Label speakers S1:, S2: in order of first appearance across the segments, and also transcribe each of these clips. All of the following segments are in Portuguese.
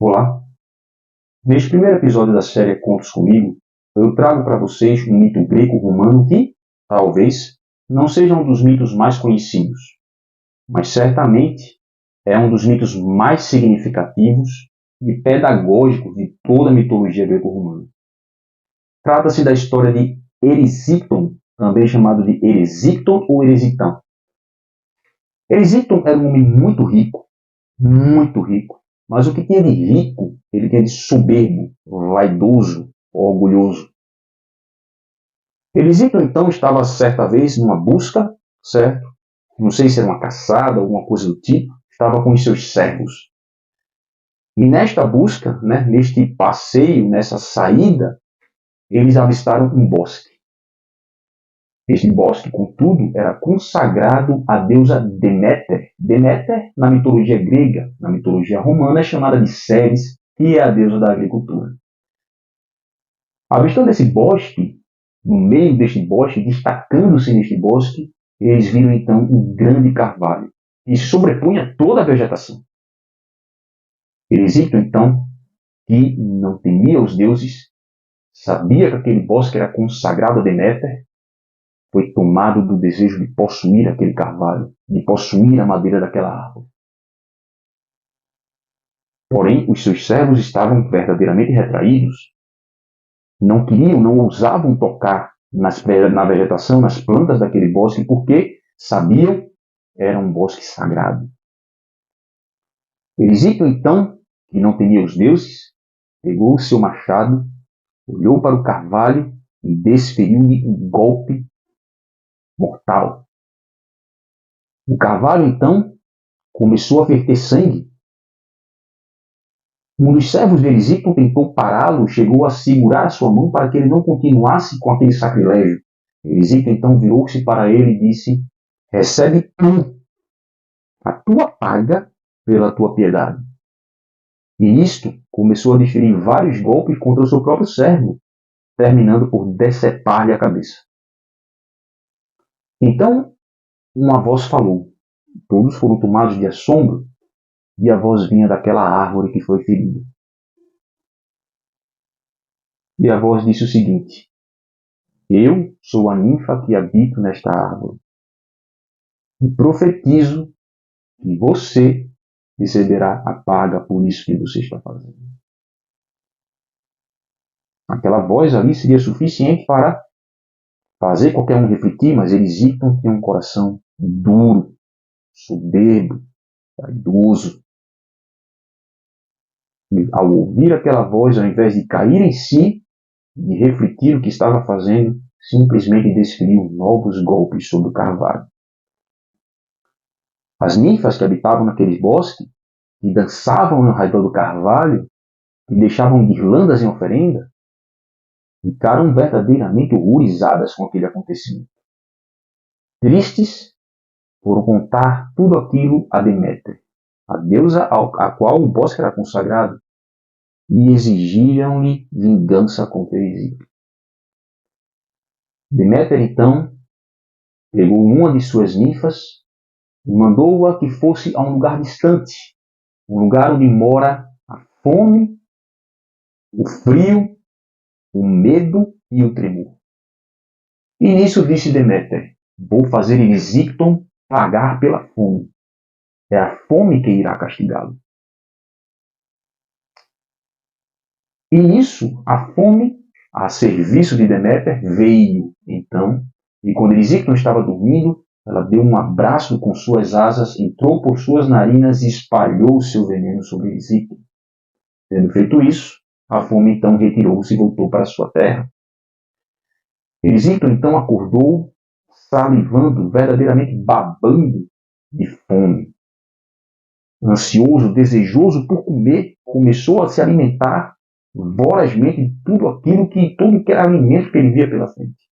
S1: Olá! Neste primeiro episódio da série Contos Comigo, eu trago para vocês um mito greco-romano que, talvez, não seja um dos mitos mais conhecidos, mas certamente é um dos mitos mais significativos e pedagógicos de toda a mitologia greco-romana. Trata-se da história de Erisícton, também chamado de Eresicton ou Eresitão. Eresicton era um homem muito rico, mas o que tinha de rico, ele tinha de soberbo, vaidoso, orgulhoso. Elisícton, então, estava certa vez numa busca, certo? Não sei se era uma caçada, alguma coisa do tipo, estava com os seus servos. E nesta busca, neste passeio, nessa saída, eles avistaram um bosque. Este bosque, contudo, era consagrado à deusa Deméter. Deméter, na mitologia grega, na mitologia romana, é chamada de Ceres, que é a deusa da agricultura. Avistando esse bosque, no meio deste bosque, destacando-se neste bosque, eles viram então um grande carvalho, que sobrepunha toda a vegetação. Eles viram então que não temia os deuses, sabia que aquele bosque era consagrado a Deméter, foi tomado do desejo de possuir aquele carvalho, de possuir a madeira daquela árvore. Porém, os seus servos estavam verdadeiramente retraídos, não queriam, não ousavam tocar na vegetação, nas plantas daquele bosque, porque sabiam que era um bosque sagrado. Erisícton, então, que não temia os deuses, pegou o seu machado, olhou para o carvalho e desferiu-lhe um golpe mortal. O carvalho, então, começou a verter sangue. Um dos servos de Erisícton tentou pará-lo, chegou a segurar a sua mão para que ele não continuasse com aquele sacrilégio. Erisícton, então, virou-se para ele e disse: recebe tu a tua paga pela tua piedade. E isto começou a desferir vários golpes contra o seu próprio servo, terminando por decepar-lhe a cabeça. Então, uma voz falou. Todos foram tomados de assombro, e a voz vinha daquela árvore que foi ferida. E a voz disse o seguinte: eu sou a ninfa que habito nesta árvore, e profetizo que você receberá a paga por isso que você está fazendo. Aquela voz ali seria suficiente para fazer qualquer um refletir, mas Erisícton tinha um coração duro, soberbo, vaidoso. E ao ouvir aquela voz, ao invés de cair em si, de refletir o que estava fazendo, simplesmente desferiu novos golpes sobre o carvalho. As ninfas que habitavam naquele bosque, que dançavam ao redor do carvalho, que deixavam guirlandas em oferenda, ficaram verdadeiramente horrorizadas com aquele acontecimento. Tristes, foram contar tudo aquilo a Deméter, a deusa a qual o bosque era consagrado, e exigiram-lhe vingança contra Erisícton. Deméter, então, pegou uma de suas ninfas e mandou-a que fosse a um lugar distante, um lugar onde mora a fome, o frio, o medo e o tremor. E nisso disse Deméter: vou fazer Erisícton pagar pela fome. É a fome que irá castigá-lo. E nisso, a fome, a serviço de Deméter, veio, então, e quando Erisícton estava dormindo, ela deu um abraço com suas asas, entrou por suas narinas e espalhou o seu veneno sobre Erisícton. Tendo feito isso, a fome então retirou-se e voltou para sua terra. Erisícton então acordou, salivando, verdadeiramente babando de fome. Ansioso, desejoso por comer, começou a se alimentar vorazmente de tudo que era alimento que ele via pela frente.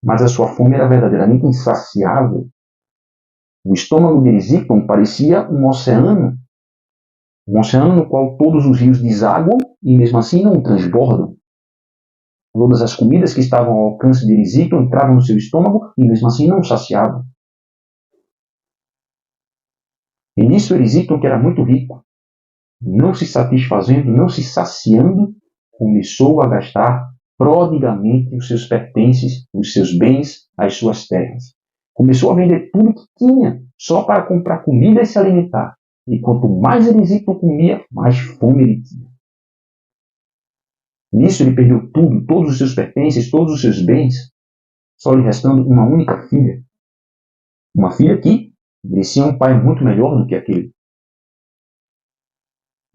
S1: Mas a sua fome era verdadeiramente insaciável. O estômago de Erisícton parecia um oceano no qual todos os rios desaguam e mesmo assim não transbordam. Todas as comidas que estavam ao alcance de Erisícton entravam no seu estômago e mesmo assim não o saciavam. E nisso Erisícton, que era muito rico, não se satisfazendo, não se saciando, começou a gastar prodigamente os seus pertences, os seus bens, as suas terras. Começou a vender tudo que tinha, só para comprar comida e se alimentar. E quanto mais Elisíquio comia, mais fome ele tinha. Nisso ele perdeu tudo, todos os seus pertences, todos os seus bens, só lhe restando uma única filha. Uma filha que merecia um pai muito melhor do que aquele.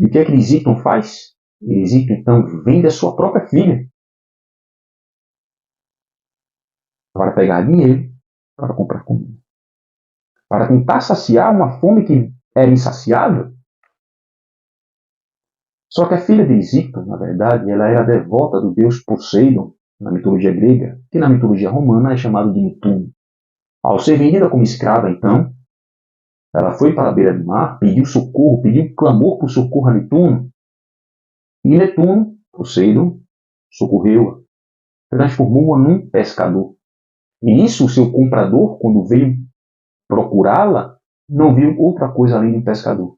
S1: E o que é que Elisíquio faz? Elisíquio então vende a sua própria filha para pegar dinheiro para comprar comida. Para tentar saciar uma fome que era insaciável. Só que a filha de Elisíquio, na verdade, ela era devota do deus Poseidon, na mitologia grega, que na mitologia romana é chamado de Netuno. Ao ser vendida como escrava, então, ela foi para a beira do mar, pediu socorro, pediu clamor por socorro a Netuno. E Netuno, Poseidon, socorreu-a, transformou-a num pescador. E nisso o seu comprador, quando veio procurá-la, não viu outra coisa além de um pescador.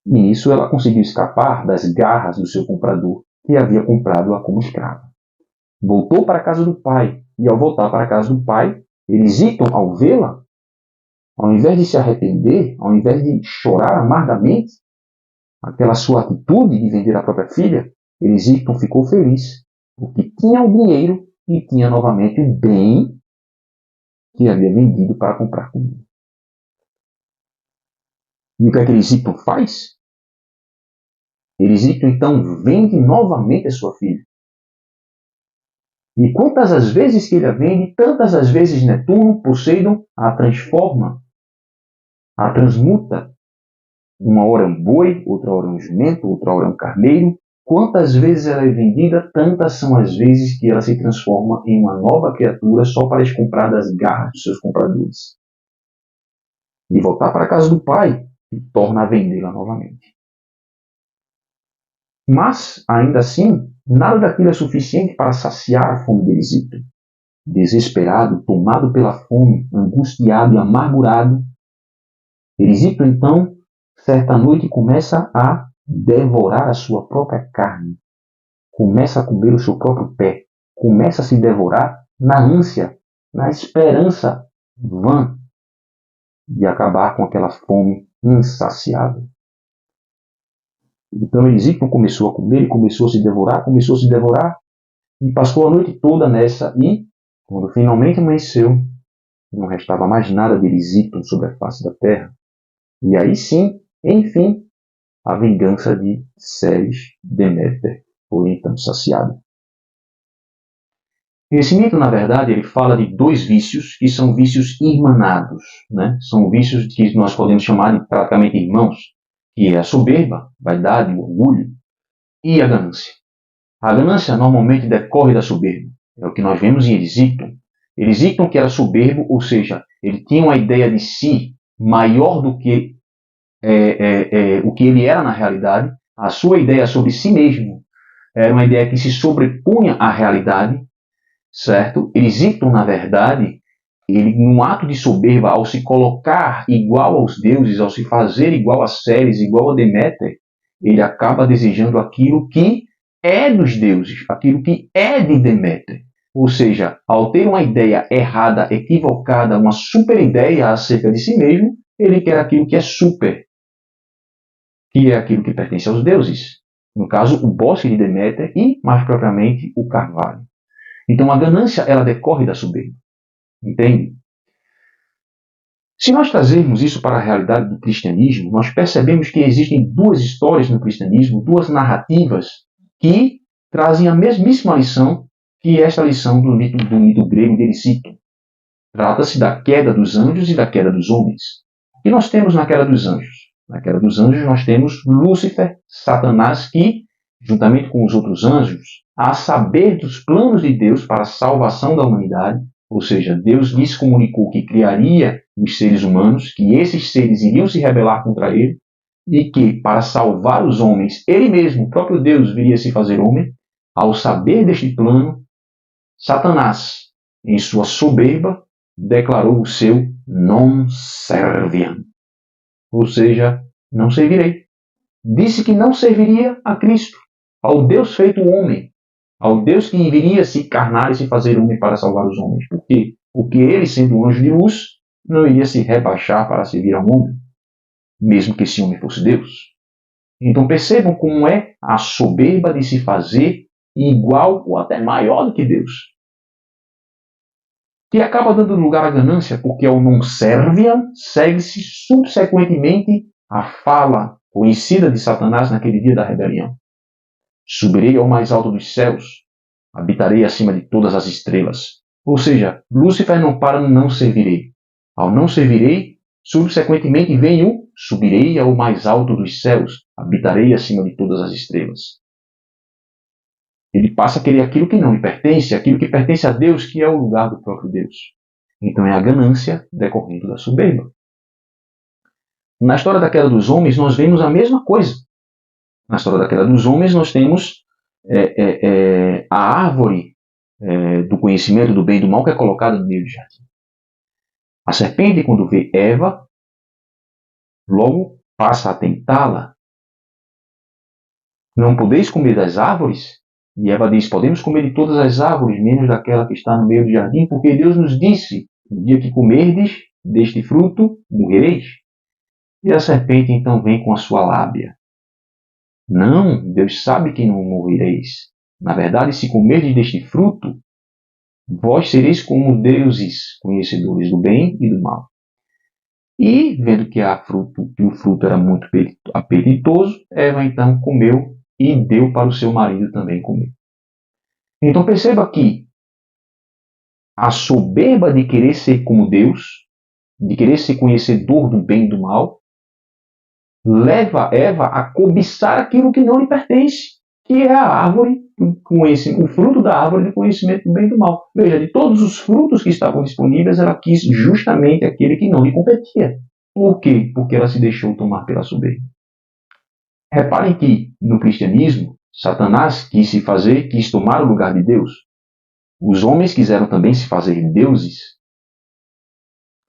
S1: E nisso ela conseguiu escapar das garras do seu comprador, que havia comprado-a como escrava. Voltou para a casa do pai, e ao voltar para a casa do pai, Elisíquio, ao vê-la, ao invés de se arrepender, ao invés de chorar amargamente, aquela sua atitude de vender a própria filha, Elisíquio ficou feliz, porque tinha o dinheiro e tinha novamente o bem que havia vendido para comprar comida. E o que é que Elisíquio faz? Elisíquio então vende novamente a sua filha. E quantas as vezes que ele a vende, tantas as vezes Netuno, Poseidon, a transforma, a transmuta. Uma hora é um boi, outra hora é um jumento, outra hora é um carneiro. Quantas vezes ela é vendida, tantas são as vezes que ela se transforma em uma nova criatura só para escomprar das garras dos seus compradores. E voltar para a casa do pai e torna a vendê-la novamente. Mas, ainda assim, nada daquilo é suficiente para saciar a fome de Elisíquio. Desesperado, tomado pela fome, angustiado e amargurado, Elisíquio, então, certa noite começa a devorar a sua própria carne. Começa a comer o seu próprio pé. Começa a se devorar na ânsia, na esperança vã de acabar com aquela fome insaciável. Então Elisíquio começou a comer, e começou a se devorar, e passou a noite toda nessa, e, quando finalmente amanheceu, não restava mais nada de Elisíquio sobre a face da terra. E aí sim, enfim, a vingança de Ceres Deméter foi então saciada. Esse mito, na verdade, ele fala de dois vícios que são vícios irmanados, né? São vícios que nós podemos chamar de praticamente irmãos, que é a soberba, vaidade, o orgulho e a ganância. A ganância normalmente decorre da soberba. É o que nós vemos em Elisíquio. Elisíquio, que era soberbo, ou seja, ele tinha uma ideia de si maior do que o que ele era na realidade. A sua ideia sobre si mesmo era uma ideia que se sobrepunha à realidade, certo? Elisíquio, na verdade, ele, num ato de soberba, ao se colocar igual aos deuses, ao se fazer igual a Ceres, igual a Deméter, ele acaba desejando aquilo que é dos deuses, aquilo que é de Deméter. Ou seja, ao ter uma ideia errada, equivocada, uma super ideia acerca de si mesmo, ele quer aquilo que é super, que é aquilo que pertence aos deuses. No caso, o bosque de Deméter e, mais propriamente, o carvalho. Então, a ganância, ela decorre da soberba. Entende? Se nós trazermos isso para a realidade do cristianismo, nós percebemos que existem duas histórias no cristianismo, duas narrativas que trazem a mesmíssima lição que esta lição do mito grego de Erisíquio. Trata-se da queda dos anjos e da queda dos homens. O que nós temos na queda dos anjos? Na queda dos anjos nós temos Lúcifer, Satanás, que, juntamente com os outros anjos, a saber dos planos de Deus para a salvação da humanidade, ou seja, Deus lhes comunicou que criaria os seres humanos, que esses seres iriam se rebelar contra ele, e que, para salvar os homens, ele mesmo, o próprio Deus, viria se fazer homem. Ao saber deste plano, Satanás, em sua soberba, declarou o seu non serviam, ou seja, não servirei. Disse que não serviria a Cristo, ao Deus feito homem, ao Deus que viria se encarnar e se fazer homem para salvar os homens. Por quê? Porque ele, sendo um anjo de luz, não iria se rebaixar para servir a um homem, mesmo que esse homem fosse Deus. Então percebam como é a soberba de se fazer igual ou até maior do que Deus, que acaba dando lugar à ganância, porque ao non serviam segue-se subsequentemente a fala conhecida de Satanás naquele dia da rebelião. Subirei ao mais alto dos céus, habitarei acima de todas as estrelas. Ou seja, Lúcifer não para no não servirei. Ao não servirei, subsequentemente vem o subirei ao mais alto dos céus, habitarei acima de todas as estrelas. Ele passa a querer aquilo que não lhe pertence, aquilo que pertence a Deus, que é o lugar do próprio Deus. Então é a ganância decorrendo da soberba. Na história da queda dos homens, nós vemos a mesma coisa. Na história da queda dos homens, nós temos a árvore do conhecimento do bem e do mal que é colocada no meio do jardim. A serpente, quando vê Eva, logo passa a tentá-la. Não podeis comer das árvores? E Eva diz, podemos comer de todas as árvores, menos daquela que está no meio do jardim, porque Deus nos disse, no dia que comerdes deste fruto, morrereis. E a serpente então vem com a sua lábia. Não, Deus sabe que não morrereis. Na verdade, se comerdes deste fruto, vós sereis como deuses, conhecedores do bem e do mal. E, vendo que o fruto era muito apetitoso, Eva então comeu e deu para o seu marido também comer. Então perceba que a soberba de querer ser como Deus, de querer ser conhecedor do bem e do mal, leva Eva a cobiçar aquilo que não lhe pertence, que é a árvore, o fruto da árvore de conhecimento do bem e do mal. Veja, de todos os frutos que estavam disponíveis, ela quis justamente aquele que não lhe competia. Por quê? Porque ela se deixou tomar pela soberba. Reparem que, no cristianismo, Satanás quis tomar o lugar de Deus. Os homens quiseram também se fazer deuses.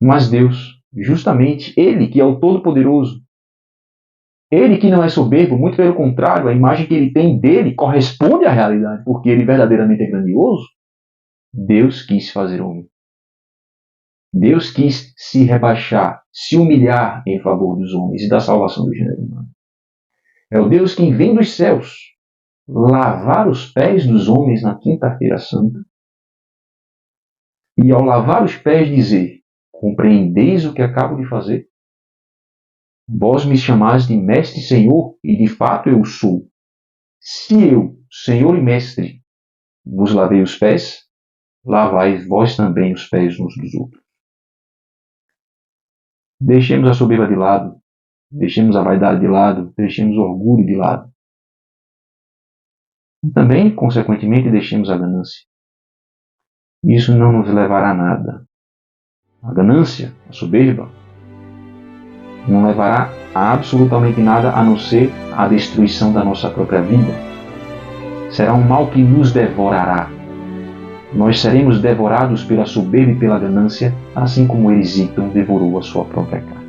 S1: Mas Deus, justamente Ele que é o Todo-Poderoso, Ele que não é soberbo, muito pelo contrário, a imagem que Ele tem dele corresponde à realidade, porque Ele verdadeiramente é grandioso. Deus quis fazer homem. Deus quis se rebaixar, se humilhar em favor dos homens e da salvação do gênero humano. É o Deus que vem dos céus lavar os pés dos homens na quinta-feira santa e ao lavar os pés dizer, compreendeis o que acabo de fazer? Vós me chamais de mestre e senhor, e de fato eu sou. Se eu, senhor e mestre, vos lavei os pés, lavai vós também os pés uns dos outros. Deixemos a soberba de lado, deixemos a vaidade de lado, deixemos o orgulho de lado. E também, consequentemente, deixemos a ganância. Isso não nos levará a nada. A ganância, a soberba, não levará a absolutamente nada a não ser a destruição da nossa própria vida. Será um mal que nos devorará. Nós seremos devorados pela soberba e pela ganância, assim como Erisíton devorou a sua própria carne.